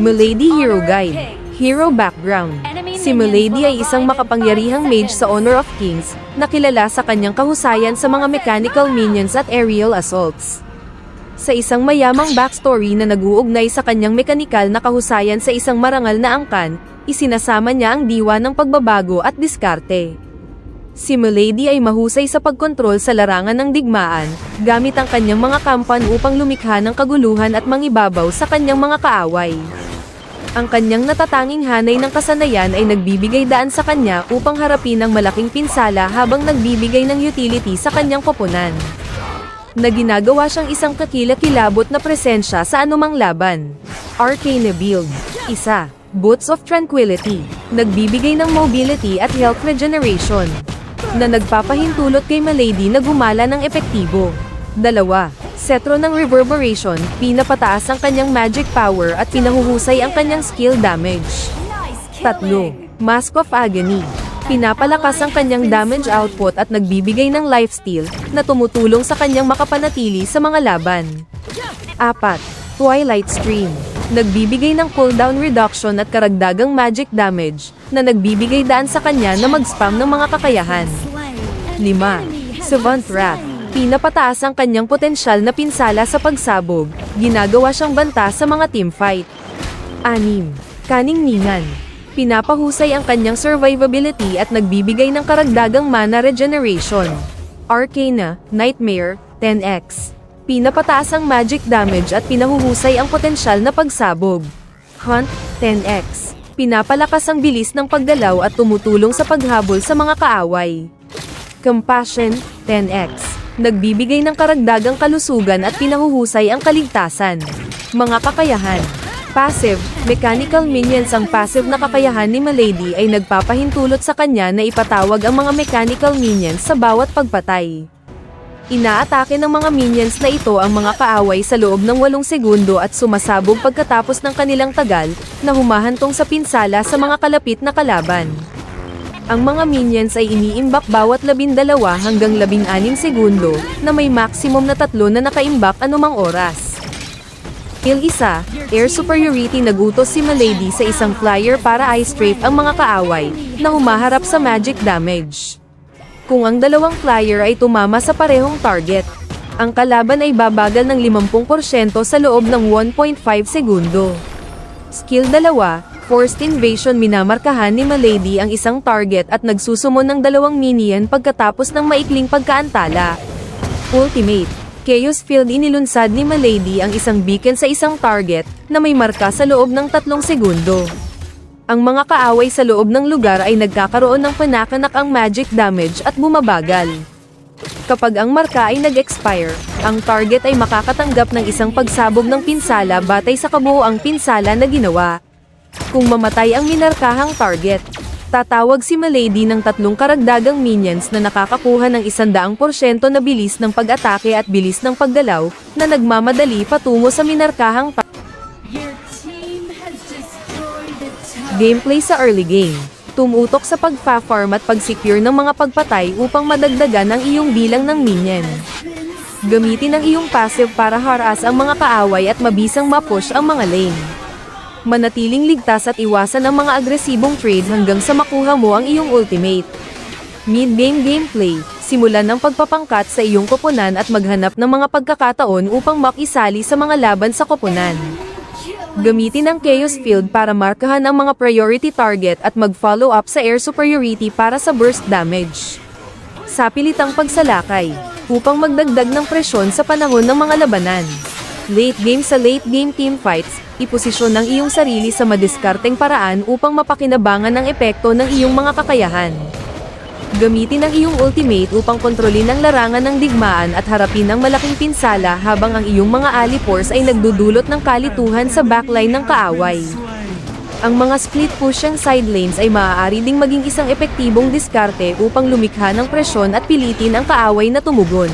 Milady Hero Guide. Hero Background. Si Milady ay isang makapangyarihang mage sa Honor of Kings, na kilala sa kanyang kahusayan sa mga mechanical minions at aerial assaults. Sa isang mayamang backstory na nag-uugnay sa kanyang mekanikal na kahusayan sa isang marangal na angkan, isinasama niya ang diwa ng pagbabago at diskarte. Si Milady ay mahusay sa pagkontrol sa larangan ng digmaan, gamit ang kanyang mga kampan upang lumikha ng kaguluhan at mangibabaw sa kanyang mga kaaway. Ang kanyang natatanging hanay ng kasanayan ay nagbibigay daan sa kanya upang harapin ang malaking pinsala habang nagbibigay ng utility sa kanyang koponan. Na ginagawa siyang isang kakilakilabot na presensya sa anumang laban. Arcane Build. 1. Boots of Tranquility. Nagbibigay ng mobility at health regeneration, na nagpapahintulot kay Milady na gumala ng epektibo. 2. Setro ng Reverberation. Pinapataas ang kanyang magic power at pinahuhusay ang kanyang skill damage. 3. Mask of Agony. Pinapalakas ang kanyang damage output at nagbibigay ng lifesteal, na tumutulong sa kanyang makapanatili sa mga laban. 4. Twilight Stream. Nagbibigay ng cooldown reduction at karagdagang magic damage, na nagbibigay daan sa kanya na mag-spam ng mga kakayahan. 5. Savant Wrath. Pinapataas ang kanyang potensyal na pinsala sa pagsabog, ginagawa siyang banta sa mga teamfight. 6. Kaningningan. Pinapahusay ang kanyang survivability at nagbibigay ng karagdagang mana regeneration. Arcana, Nightmare, 10x. Pinapataas ang magic damage at pinahuhusay ang potensyal na pagsabog. Hunt, 10x. Pinapalakas ang bilis ng paggalaw at tumutulong sa paghabol sa mga kaaway. Compassion, 10x. Nagbibigay ng karagdagang kalusugan at pinahuhusay ang kaligtasan. Mga kakayahan. Passive, mechanical minions. Ang passive na kakayahan ni Milady ay nagpapahintulot sa kanya na ipatawag ang mga mechanical minions sa bawat pagpatay. Inaatake ng mga minions na ito ang mga kaaway sa loob ng 8 segundo at sumasabog pagkatapos ng kanilang tagal, na humahantong sa pinsala sa mga kalapit na kalaban. Ang mga minions ay iniimbak bawat 12 hanggang 16 segundo, na may maximum na 3 na nakaimbak anumang oras. Skill 1, Air Superiority. Nagutos si Milady sa isang flyer para i-strafe ang mga kaaway, na humaharap sa magic damage. Kung ang dalawang flyer ay tumama sa parehong target, ang kalaban ay babagal ng 50% sa loob ng 1.5 segundo. Skill 2, Forced Invasion. Minamarkahan ni Milady ang isang target at nagsusumon ng 2 minion pagkatapos ng maikling pagkaantala. Ultimate, Chaos Field. Inilunsad ni Milady ang isang beacon sa isang target, na may marka sa loob ng 3 segundo. Ang mga kaaway sa loob ng lugar ay nagkakaroon ng panakanak ang magic damage at bumabagal. Kapag ang marka ay nag-expire, ang target ay makakatanggap ng isang pagsabog ng pinsala batay sa kabuuang pinsala na ginawa. Kung mamatay ang minarkahang target, tatawag si Milady ng 3 karagdagang minions na nakakakuha ng 100% na bilis ng pag-atake at bilis ng paggalaw, na nagmamadali patungo sa minarkahang target. Gameplay sa early game. Tumutok sa pagfa-farm at pag-secure ng mga pagpatay upang madagdagan ang iyong bilang ng minion. Gamitin ang iyong passive para harass ang mga kaaway at mabisang ma-push ang mga lane. Manatiling ligtas at iwasan ang mga agresibong trade hanggang sa makuha mo ang iyong ultimate. Mid-game gameplay. Simulan ng pagpapangkat sa iyong koponan at maghanap ng mga pagkakataon upang makisali sa mga laban sa koponan. Gamitin ang Chaos Field para markahan ang mga priority target at mag-follow up sa Air Superiority para sa burst damage. Sapilitang pagsalakay, upang magdagdag ng presyon sa panahon ng mga labanan. Late game. Sa late game teamfights, iposisyon ang iyong sarili sa madiskarteng paraan upang mapakinabangan ang epekto ng iyong mga kakayahan. Gamitin ang iyong ultimate upang kontrolin ang larangan ng digmaan at harapin ang malaking pinsala habang ang iyong mga ally force ay nagdudulot ng kalituhan sa backline ng kaaway. Ang mga split pushing side lanes ay maaari ding maging isang epektibong diskarte upang lumikha ng presyon at pilitin ang kaaway na tumugon.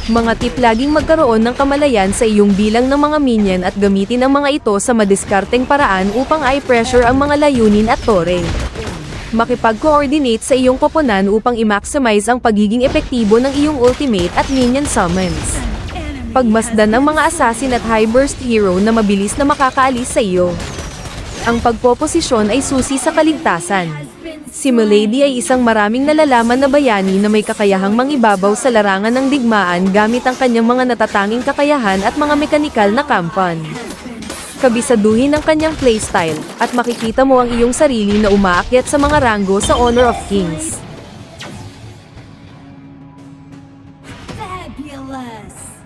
Mga tip: laging magkaroon ng kamalayan sa iyong bilang ng mga minion at gamitin ang mga ito sa madiskarteng paraan upang i-pressure ang mga layunin at tore. Makipag-coordinate sa iyong koponan upang i-maximize ang pagiging epektibo ng iyong ultimate at minion summons. Pagmasdan ng mga assassin at high burst hero na mabilis na makakaalis sa iyo. Ang pagpoposisyon ay susi sa kaligtasan. Si Milady ay isang maraming nalalaman na bayani na may kakayahang mangibabaw sa larangan ng digmaan gamit ang kanyang mga natatanging kakayahan at mga mekanikal na kampan. Kabisaduhin ang kanyang playstyle, at makikita mo ang iyong sarili na umaakyat sa mga ranggo sa Honor of Kings. Fabulous!